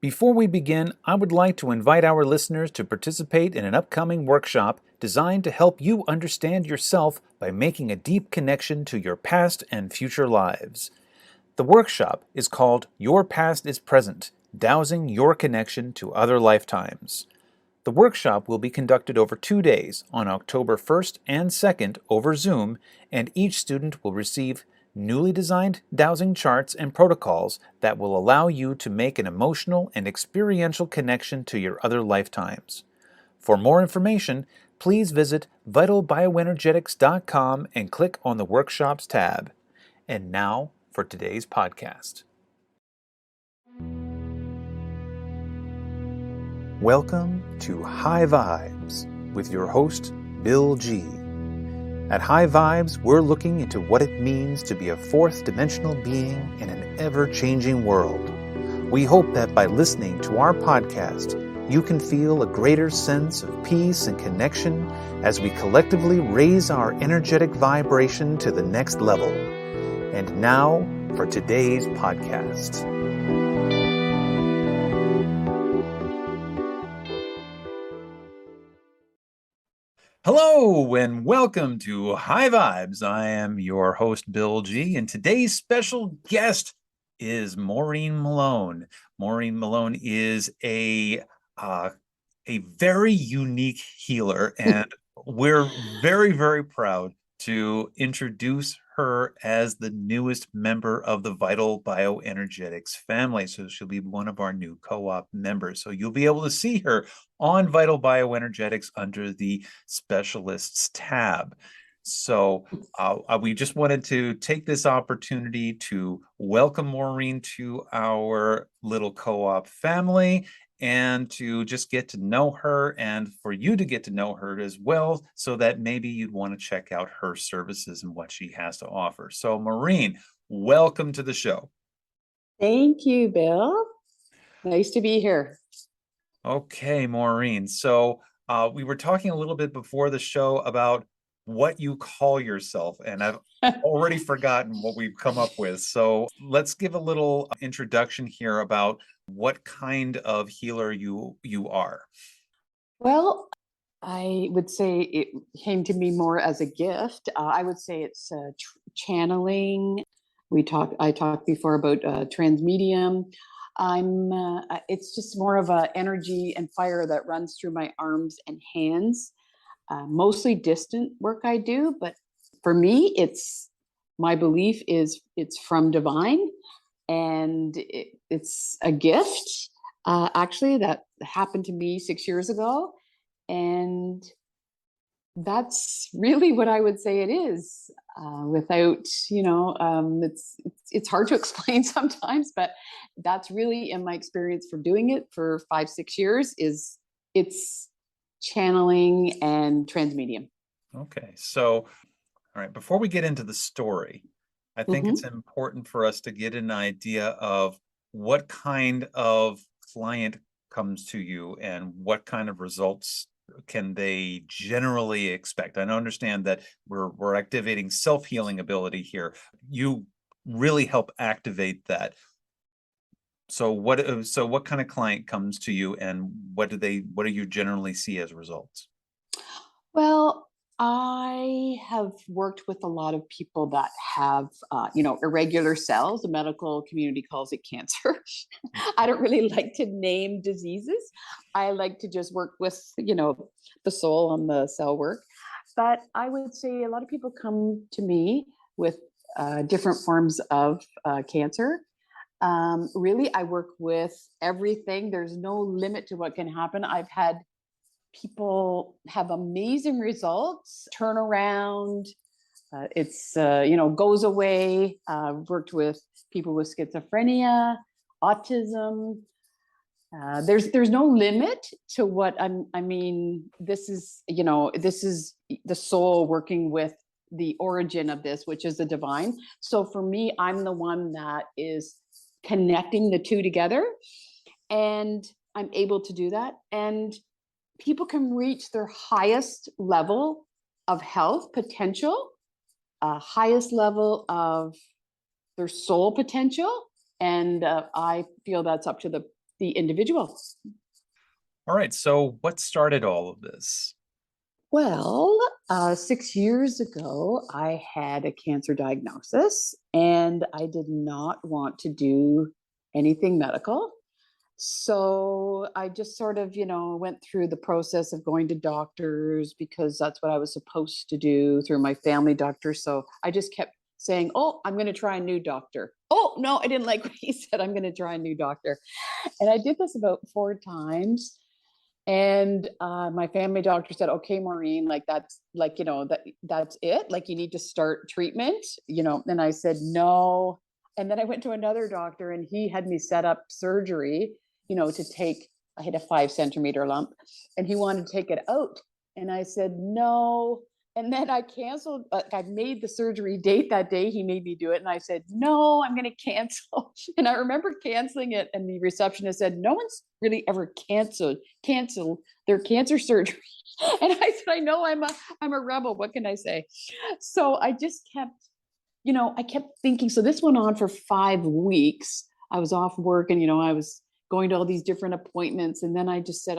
Before we begin, I would like to invite our listeners to participate in an upcoming workshop designed to help you understand yourself by making a deep connection to your past and future lives. The workshop is called Your Past is Present, Dowsing Your Connection to Other Lifetimes. The workshop will be conducted over 2 days on October 1st and 2nd over Zoom, and each student will receive newly designed dowsing charts and protocols that will allow you to make an emotional and experiential connection to your other lifetimes. For more information, please visit vitalbioenergetics.com and click on the Workshops tab. And now for today's podcast. Welcome to High Vibes with your host, Bill G. At High Vibes, we're looking into what it means to be a fourth dimensional being in an ever-changing world. We hope that by listening to our podcast, you can feel a greater sense of peace and connection as we collectively raise our energetic vibration to the next level. And now for today's podcast. Hello and welcome to High Vibes. I am your host, Bill G, and today's special guest is Maureen Malone. Maureen Malone is a very unique healer, and we're very, very proud to introduce her as the newest member of the Vital Bioenergetics family. So she'll be one of our new co-op members. So you'll be able to see her on Vital Bioenergetics under the Specialists tab. So we just wanted to take this opportunity to welcome Maureen to our little co-op family and to just get to know her and for you to get to know her as well, so that maybe you'd want to check out her services and what she has to offer. So Maureen, welcome to the show. Thank you, Bill. Nice to be here. Okay, Maureen. So we were talking a little bit before the show about what you call yourself, and I've already forgotten what we've come up with. So let's give a little introduction here about what kind of healer you are. Well, I would say it came to me more as a gift. I would say it's channeling. I talked before about transmedium. It's just more of a energy and fire that runs through my arms and hands. Mostly distant work I do, but for me, my belief is it's from divine, and it's a gift. Actually, that happened to me 6 years ago, and that's really what I would say it is. Without, it's hard to explain sometimes, but that's really in my experience for doing it for 5-6 years is it's channeling and transmedium. Okay, so all right, before we get into the story, I think it's important for us to get an idea of what kind of client comes to you and what kind of results can they generally expect. I understand that we're activating self-healing ability here. You really help activate that. So what kind of client comes to you, and what do you generally see as results? Well, I have worked with a lot of people that have, irregular cells. The medical community calls it cancer. I don't really like to name diseases. I like to just work with, the soul on the cell work. But I would say a lot of people come to me with different forms of cancer. Really, I work with everything. There's no limit to what can happen. I've had people have amazing results, turn around. Goes away. Worked with people with schizophrenia, autism. There's no limit to what this is the soul working with the origin of this, which is the divine. So for me, I'm the one that is connecting the two together, and I'm able to do that. And people can reach their highest level of health potential, highest level of their soul potential. And I feel that's up to the the individual. All right. So what started all of this? Well, 6 years ago, I had a cancer diagnosis and I did not want to do anything medical. So I just sort of, went through the process of going to doctors because that's what I was supposed to do through my family doctor. So I just kept saying, oh, I'm going to try a new doctor. Oh, no, I didn't like what he said. I'm going to try a new doctor. And I did this about 4 times. And my family doctor said, okay, Maureen, like that's like, that's it. Like you need to start treatment, And I said, no. And then I went to another doctor and he had me set up surgery, to take, I had a 5 centimeter lump and he wanted to take it out. And I said, no. And then I canceled, I made the surgery date that day. He made me do it. And I said, no, I'm going to cancel. And I remember canceling it. And the receptionist said, no one's really ever canceled their cancer surgery. And I said, I know I'm a rebel. What can I say? So I just kept, I kept thinking, so this went on for 5 weeks. I was off work and, I was going to all these different appointments. And then I just said,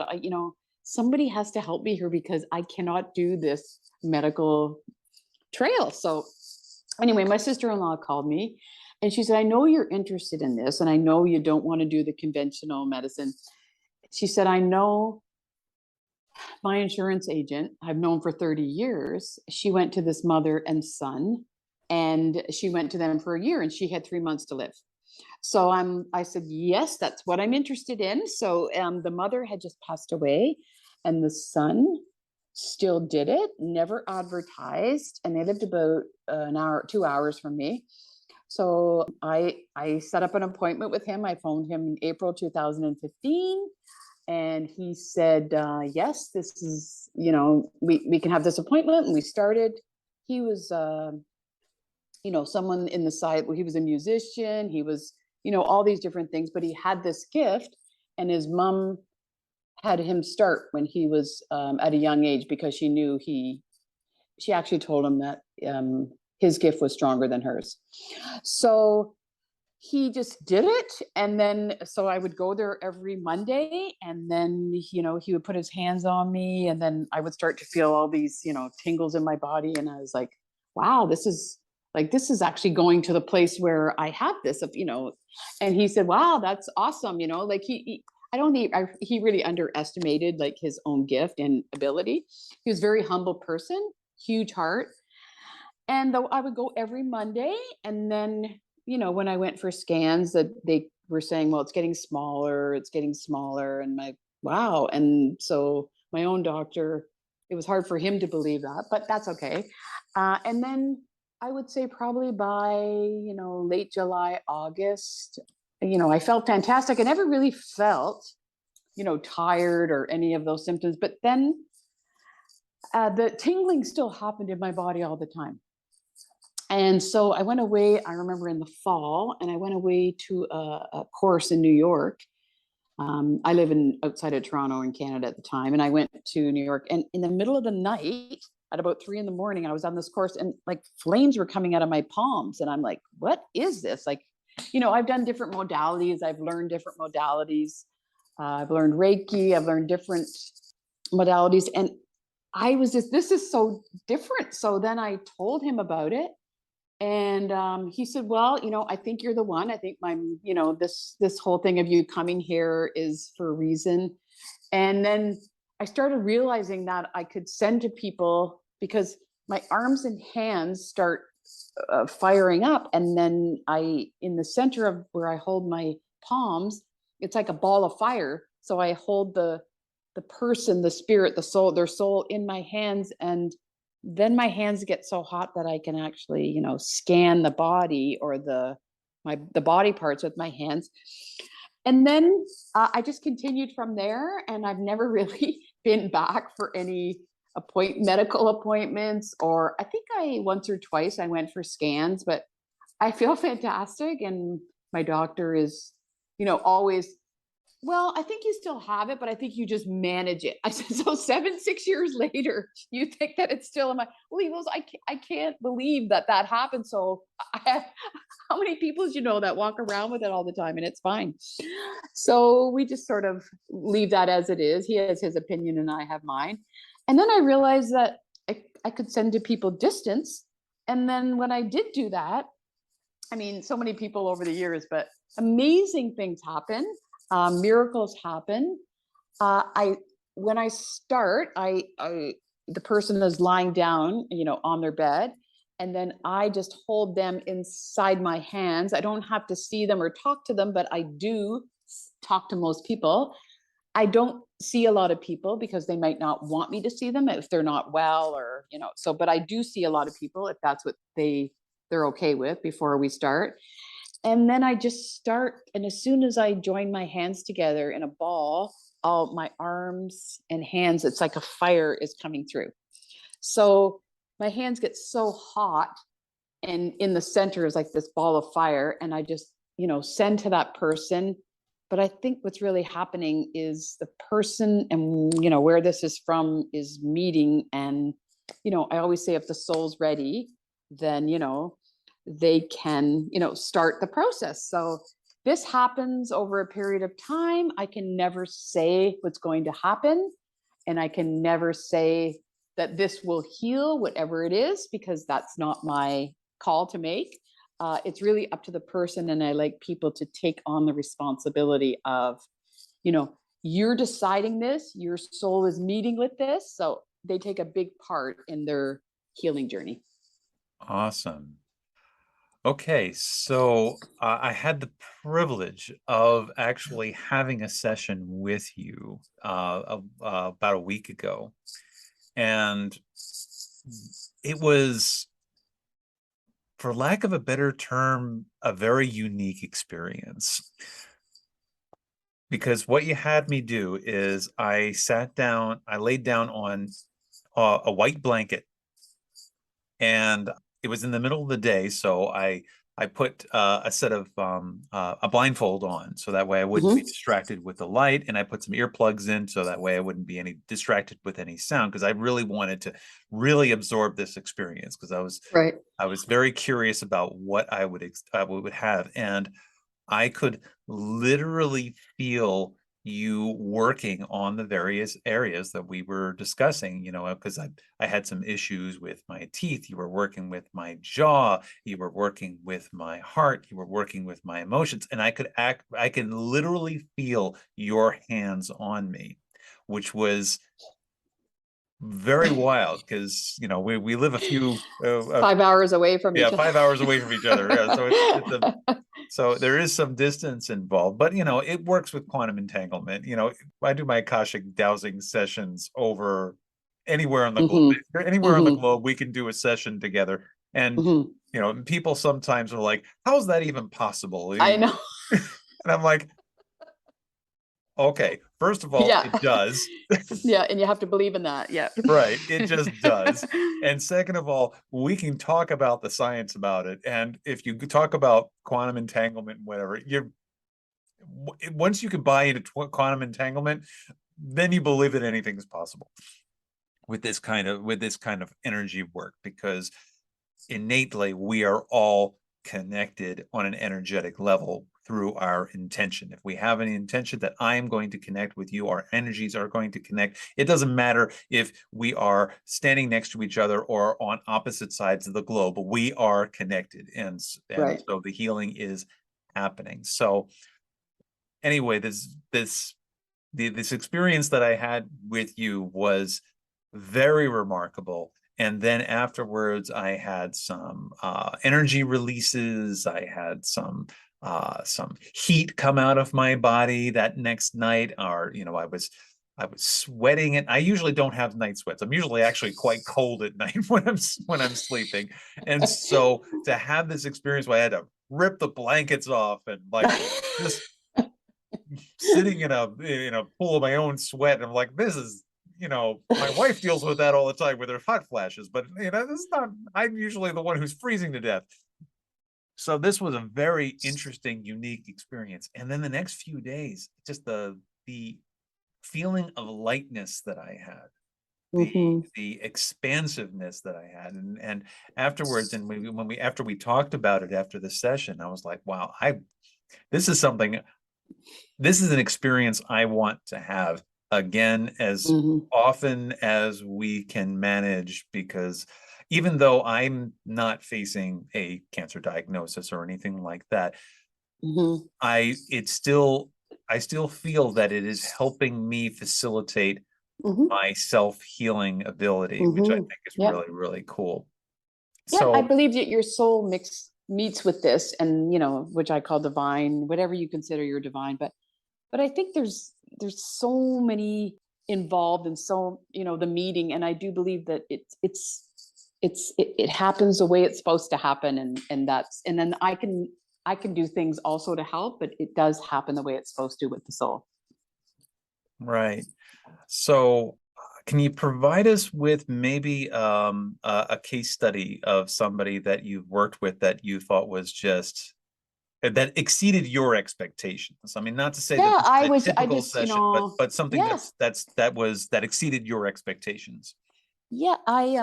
somebody has to help me here because I cannot do this medical trail. So anyway, my sister-in-law called me and she said, I know you're interested in this and I know you don't want to do the conventional medicine. She said, I know my insurance agent I've known for 30 years. She went to this mother and son and she went to them for a year and she had 3 months to live. So I said, yes, that's what I'm interested in. So the mother had just passed away and the son still did it, never advertised. And they lived about an hour, 2 hours from me. So I set up an appointment with him. I phoned him in April 2015. And he said, yes, this is, we can have this appointment. And we started. He was, someone in the side where he was a musician. He was, all these different things, but he had this gift and his mom had him start when he was at a young age because she knew she actually told him that his gift was stronger than hers. So he just did it. And then, so I would go there every Monday and then, he would put his hands on me and then I would start to feel all these, tingles in my body. And I was like, wow, this is actually going to the place where I have this, and he said, wow, that's awesome. Like he really underestimated like his own gift and ability. He was a very humble person, huge heart. And though I would go every Monday and then, when I went for scans that they were saying, well, it's getting smaller. And wow. And so my own doctor, it was hard for him to believe that, but that's okay. And then I would say probably by, late July, August, I felt fantastic. I never really felt, tired or any of those symptoms, but then the tingling still happened in my body all the time. And so I went away, I remember in the fall, and I went away to a course in New York. I live outside of Toronto in Canada at the time. And I went to New York and in the middle of the night at about 3 a.m, I was on this course and like flames were coming out of my palms. And I'm like, what is this? Like, I've done different modalities. I've learned different modalities. I've learned Reiki. I've learned different modalities. And I was this is so different. So then I told him about it. And he said, well, I think you're the one. I think this whole thing of you coming here is for a reason. And then I started realizing that I could send to people because my arms and hands start firing up. And then in the center of where I hold my palms, it's like a ball of fire. So I hold the person, the spirit, the soul, their soul in my hands. And then my hands get so hot that I can actually, scan the body or the body parts with my hands. And then I just continued from there, and I've never really been back for any medical appointments. Or I think once or twice I went for scans, but I feel fantastic. And my doctor is, always Well, I think you still have it, but I think you just manage it. I said, so 6 years later, you think that it's still in my, well, he goes, I can't believe that that happened. So how many people do you know that walk around with it all the time and it's fine? So we just sort of leave that as it is. He has his opinion and I have mine. And then I realized that I could send to people distance. And then when I did do that, I mean, so many people over the years, but amazing things happen. Miracles happen. I when I start, I the person is lying down, on their bed, and then I just hold them inside my hands. I don't have to see them or talk to them, but I do talk to most people. I don't see a lot of people because they might not want me to see them if they're not well, or so, but I do see a lot of people if that's what they're okay with before we start. And then I just start, and as soon as I join my hands together in a ball, all my arms and hands, it's like a fire is coming through. So my hands get so hot, and in the center is like this ball of fire, and I just, send to that person. But I think what's really happening is the person, and where this is from, is meeting. And I always say, if the soul's ready, then they can start the process. So this happens over a period of time. I can never say what's going to happen, and I can never say that this will heal whatever it is, because that's not my call to make. It's really up to the person, and I like people to take on the responsibility of, you're deciding this, your soul is meeting with this, so they take a big part in their healing journey. Awesome. Okay, so I had the privilege of actually having a session with you about a week ago, and it was, for lack of a better term, a very unique experience. Because what you had me do is I laid down on a white blanket, and it was in the middle of the day, so I put a set of a blindfold on, so that way I wouldn't be Mm-hmm. distracted with the light, and I put some earplugs in, so that way I wouldn't be any distracted with any sound, because I really wanted to really absorb this experience, because Right. I was very curious about what I would have, and I could literally feel you working on the various areas that we were discussing, because I had some issues with my teeth. You were working with my jaw. You were working with my heart. You were working with my emotions. And I can literally feel your hands on me, which was very wild, because we live a few 5 hours away from yeah, each other. 5 hours away from each other. Yeah, so so there is some distance involved, but it works with quantum entanglement. I do my Akashic dowsing sessions over anywhere on the globe. Mm-hmm. If you're anywhere on the Mm-hmm. globe, we can do a session together. And Mm-hmm. people sometimes are like, "How's that even possible?" I And know. I'm like, "Okay, first of all, Yeah. it does." Yeah. And you have to believe in that. Yeah. Right. It just does. And second of all, we can talk about the science about it. And if you talk about quantum entanglement and whatever, once you can buy into quantum entanglement, then you believe that anything is possible with this kind of energy work, because innately we are all connected on an energetic level through our intention. If we have an intention that I am going to connect with you, our energies are going to connect. It doesn't matter if we are standing next to each other or on opposite sides of the globe, we are connected. And Right. so the healing is happening. So anyway, this experience that I had with you was very remarkable. And then afterwards, I had some energy releases. I had some heat come out of my body that next night. Or I was sweating, and I usually don't have night sweats. I'm usually actually quite cold at night when I'm sleeping. And so to have this experience where I had to rip the blankets off and like just sitting in a pool of my own sweat. And I'm like, this is, my wife deals with that all the time with her hot flashes, but this is not. I'm usually the one who's freezing to death. So this was a very interesting, unique experience. And then the next few days, just the feeling of lightness that I had, the Mm-hmm. the expansiveness that I had, and afterwards, and when we after we talked about it after the session, I was like, wow, I this is something, this is an experience I want to have again as Mm-hmm. often as we can manage, because even though I'm not facing a cancer diagnosis or anything like that, Mm-hmm. it's still, I still feel that it is helping me facilitate Mm-hmm. my self-healing ability, which I Mm-hmm. think is Yep. really, really cool. Yep. I So, believe that your soul meets with this, and which I call divine, whatever you consider your divine. But I think there's so many involved, and so the meeting, and I do believe that it happens the way it's supposed to happen, and then I can do things also to help, but it does happen the way it's supposed to with the soul. right. So, can you provide us with maybe a case study of somebody that you've worked with that you thought was just that exceeded your expectations? I mean, not to say that Yeah, this is a I typical just session, but something yeah. that exceeded your expectations. Yeah, I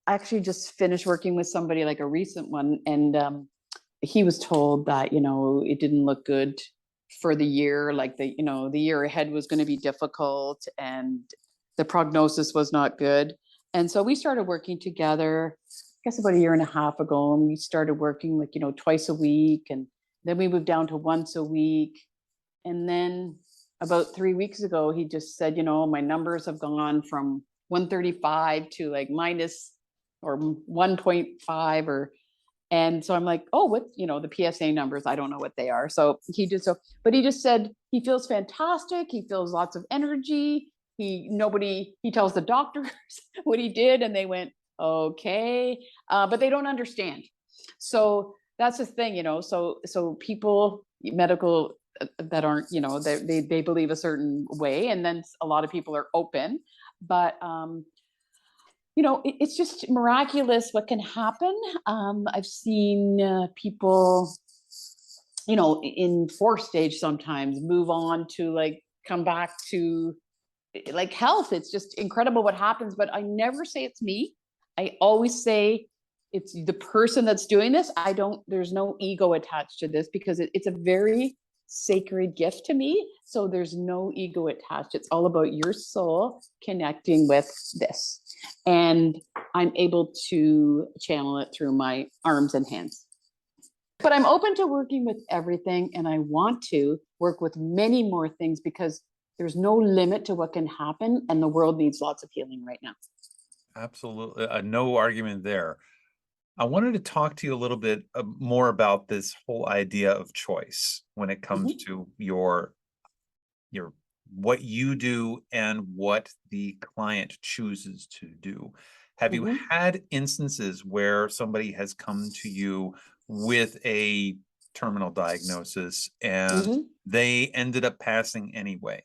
actually just finished working with somebody, like a recent one, and he was told that it didn't look good for the year, like the year ahead was going to be difficult, and the prognosis was not good. And so we started working together, I guess about a year and a half ago, and we started working like twice a week, and then we moved down to once a week. And then about 3 weeks ago, he just said, my numbers have gone from 135 to like minus or 1.5 or, and so I'm like, oh, what, the PSA numbers, I don't know what they are. So but he just said he feels fantastic. He feels lots of energy. He tells the doctors what he did, and they went, okay. But they don't understand. So that's the thing, so people, medical, that aren't, they believe a certain way, and then a lot of people are open, but it's just miraculous what can happen. I've seen people, in fourth stage sometimes move on to like come back to like health. It's just incredible what happens, but I never say it's me. I always say it's the person that's doing this. I don't, there's no ego attached to this, because it's a very sacred gift to me. So there's no ego attached. It's all about your soul connecting with this. And I'm able to channel it through my arms and hands. But I'm open to working with everything, and I want to work with many more things, because there's no limit to what can happen, and the world needs lots of healing right now. Absolutely, no argument there. I wanted to talk to you a little bit more about this whole idea of choice when it comes Mm-hmm. to your what you do and what the client chooses to do. Have you Mm-hmm. had instances where somebody has come to you with a terminal diagnosis and Mm-hmm. they ended up passing anyway?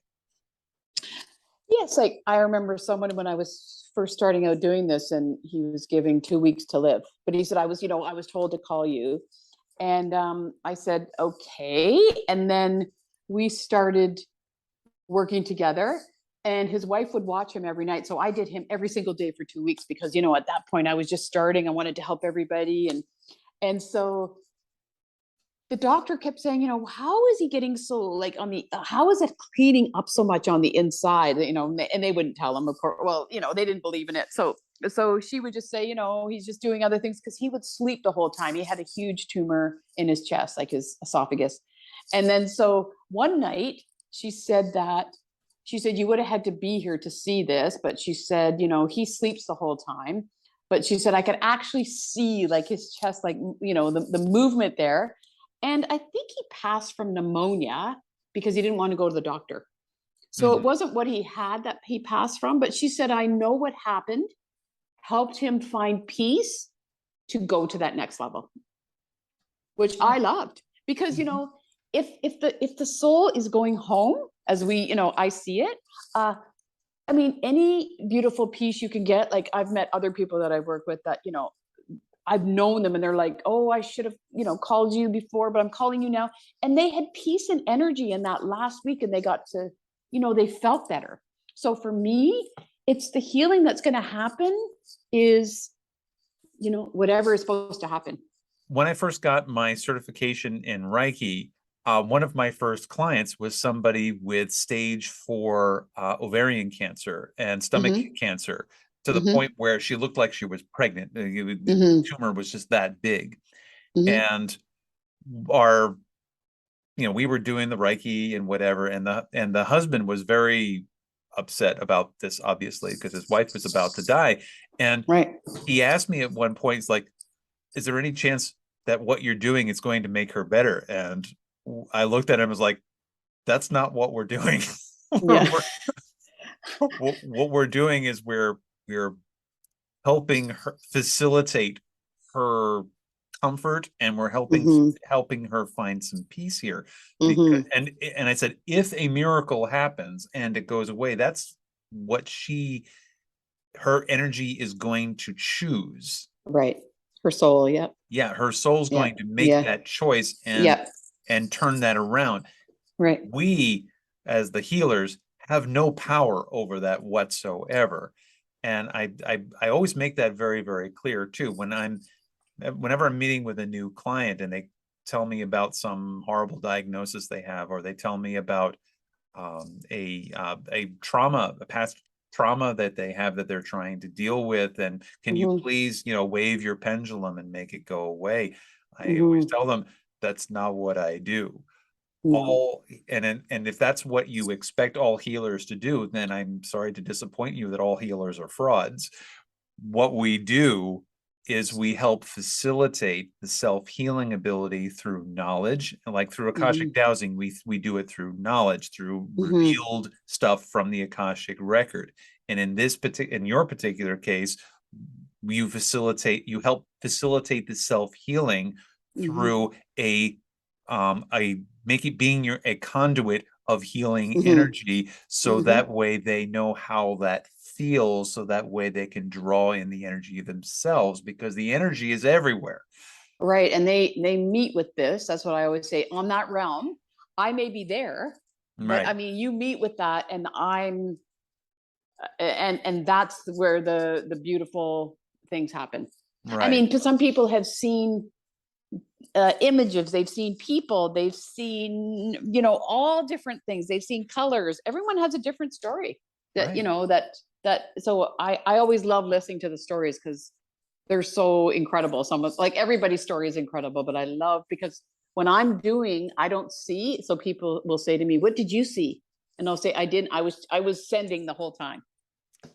Yes, like I remember someone when I was first starting out doing this, and he was giving 2 weeks to live. But he said, I was told to call you. And I said, okay. And then we started working together, and his wife would watch him every night. So I did him every single day for 2 weeks, because, at that point I was just starting. I wanted to help everybody. And so the doctor kept saying, how is he getting so like on the, how is it cleaning up so much on the inside, and they wouldn't tell him, of course. Well, they didn't believe in it. So she would just say, he's just doing other things, because he would sleep the whole time. He had a huge tumor in his chest, like his esophagus. And then so one night she said, you would have had to be here to see this, but she said, he sleeps the whole time. But she said, I could actually see like his chest, like, the movement there. And I think he passed from pneumonia because he didn't want to go to the doctor. So it Mhm. wasn't what he had that he passed from, but she said, I know what happened, helped him find peace to go to that next level, which I loved, because, Mhm. if the soul is going home, as we, I see it, I mean, any beautiful peace you can get, like I've met other people that I've worked with that, I've known them and they're like, oh, I should have, called you before, but I'm calling you now. And they had peace and energy in that last week and they got to, they felt better. So for me, it's the healing that's going to happen is, whatever is supposed to happen. When I first got my certification in Reiki, one of my first clients was somebody with stage 4 ovarian cancer and stomach cancer, to the point where she looked like she was pregnant. The tumor was just that big. And our, we were doing the Reiki and whatever, and the husband was very upset about this, obviously, because his wife was about to die. And right. He asked me at one point, he's like, is there any chance that what you're doing is going to make her better? And I looked at him and was like, that's not what we're doing. Yeah. What we're doing is we're helping her facilitate her comfort, and we're helping her find some peace here. Because, and I said, if a miracle happens and it goes away, that's what her energy is going to choose. Right. Her soul. Yeah. Yeah. Her soul's going to make that choice and turn that around. Right. We, as the healers, have no power over that whatsoever. And I always make that very, very clear too. Whenever I'm meeting with a new client and they tell me about some horrible diagnosis they have, or they tell me about a past trauma that they have that they're trying to deal with, and can you please, wave your pendulum and make it go away? I always tell them that's not what I do. And if that's what you expect all healers to do, then I'm sorry to disappoint you that all healers are frauds. What we do is we help facilitate the self-healing ability through knowledge, and like through Akashic dowsing, we do it through knowledge, through revealed stuff from the Akashic record. And in your particular case, you help facilitate the self-healing through a being a conduit of healing energy, so that way they know how that feels, so that way they can draw in the energy themselves, because the energy is everywhere. Right. And they meet with this. That's what I always say. On that realm, I may be there, but I mean, you meet with that, and and that's where the beautiful things happen. Right. I mean, because some people have seen images, they've seen people, they've seen, all different things. They've seen colors. Everyone has a different story that, so I always love listening to the stories because they're so incredible. Some like everybody's story is incredible, but I love, because when I'm doing, I don't see. So people will say to me, what did you see? And I'll say, I didn't, I was sending the whole time.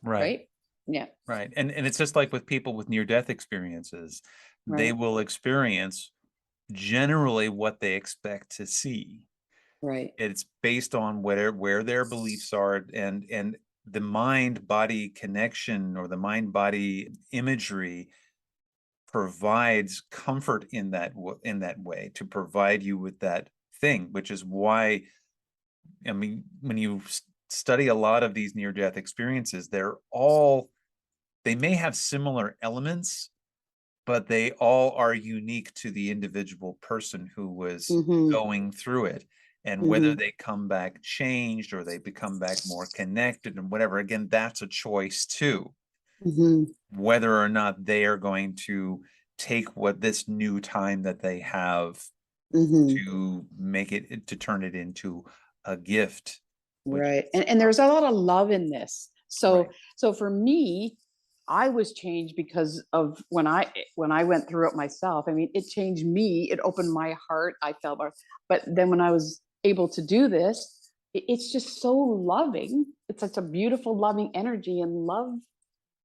Right. Yeah. Right. And it's just like with people with near-death experiences, they will experience generally what they expect to see. Right. It's based on where their beliefs are, and the mind-body connection, or the mind-body imagery, provides comfort in that way, to provide you with that thing, which is why, I mean, when you study a lot of these near-death experiences, they may have similar elements, but they all are unique to the individual person who was going through it. And whether they come back changed, or they become back more connected and whatever, again, that's a choice too. Whether or not they are going to take this new time that they have to turn it into a gift. Right. And there's a lot of love in this. So for me, I was changed because of when I went through it myself. I mean, it changed me. It opened my heart. I felt more. But then when I was able to do this, it's just so loving. It's such a beautiful, loving energy, and love.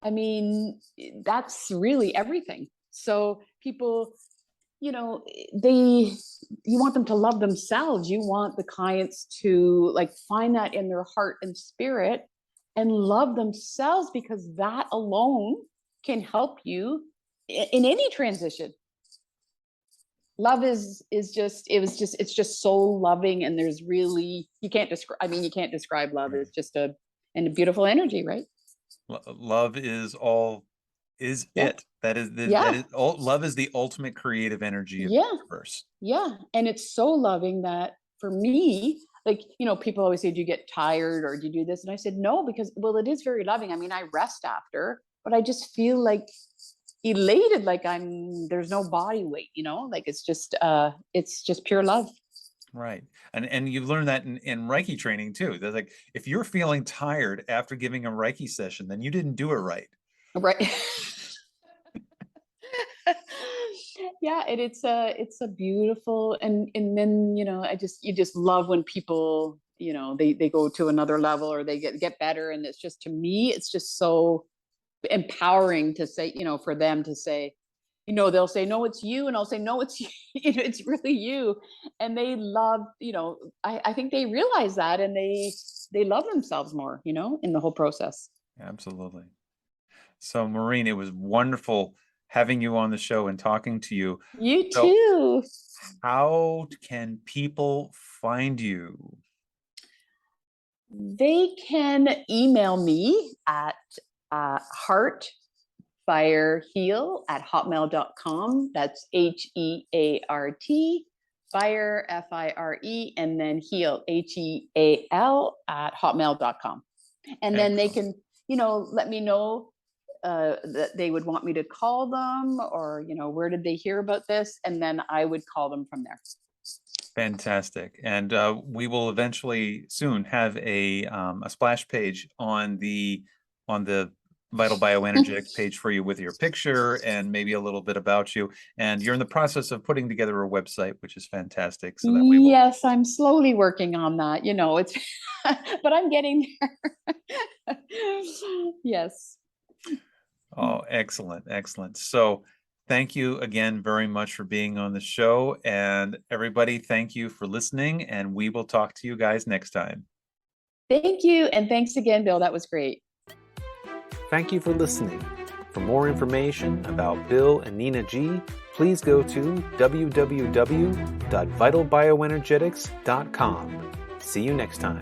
I mean, that's really everything. So people, you want them to love themselves. You want the clients to like find that in their heart and spirit and love themselves, because that alone can help you in any transition. Love is just, it's just so loving, and there's really, you can't describe love. It's just a beautiful energy, right? Love is all, it. Yeah. Love is the ultimate creative energy of the Yeah. universe. Yeah. And it's so loving that for me, like, people always say, do you get tired or do you do this? And I said, no, because, well, it is very loving. I mean, I rest after, but I just feel like elated, like there's no body weight, like it's just pure love. Right. And you learn that in Reiki training too. They're like, if you're feeling tired after giving a Reiki session, then you didn't do it right. Right. Yeah, and it's a beautiful, and then you just love when people they go to another level or they get better, and it's just, to me, it's just so empowering to say, for them to say, they'll say, no, it's you, and I'll say, no, it's you. It's really you. And they love, I think they realize that, and they love themselves more, in the whole process. Absolutely. So, Maureen, it was wonderful having you on the show and talking to you. You So, too. how can people find you? They can email me at heartfireheal@hotmail.com. That's HEART, fire, FIRE, and then heal, HEAL, @hotmail.com. And then they Excellent. can, let me know that they would want me to call them, or, where did they hear about this? And then I would call them from there. Fantastic. And we will eventually soon have a splash page on the Vital Bioenergetics page for you with your picture and maybe a little bit about you. And you're in the process of putting together a website, which is fantastic. So that we will. Yes, I'm slowly working on that. It's, but I'm getting there. Yes. Oh, excellent. Excellent. So thank you again very much for being on the show. And everybody, thank you for listening. And we will talk to you guys next time. Thank you. And thanks again, Bill. That was great. Thank you for listening. For more information about Bill and Nina G, please go to www.vitalbioenergetics.com. See you next time.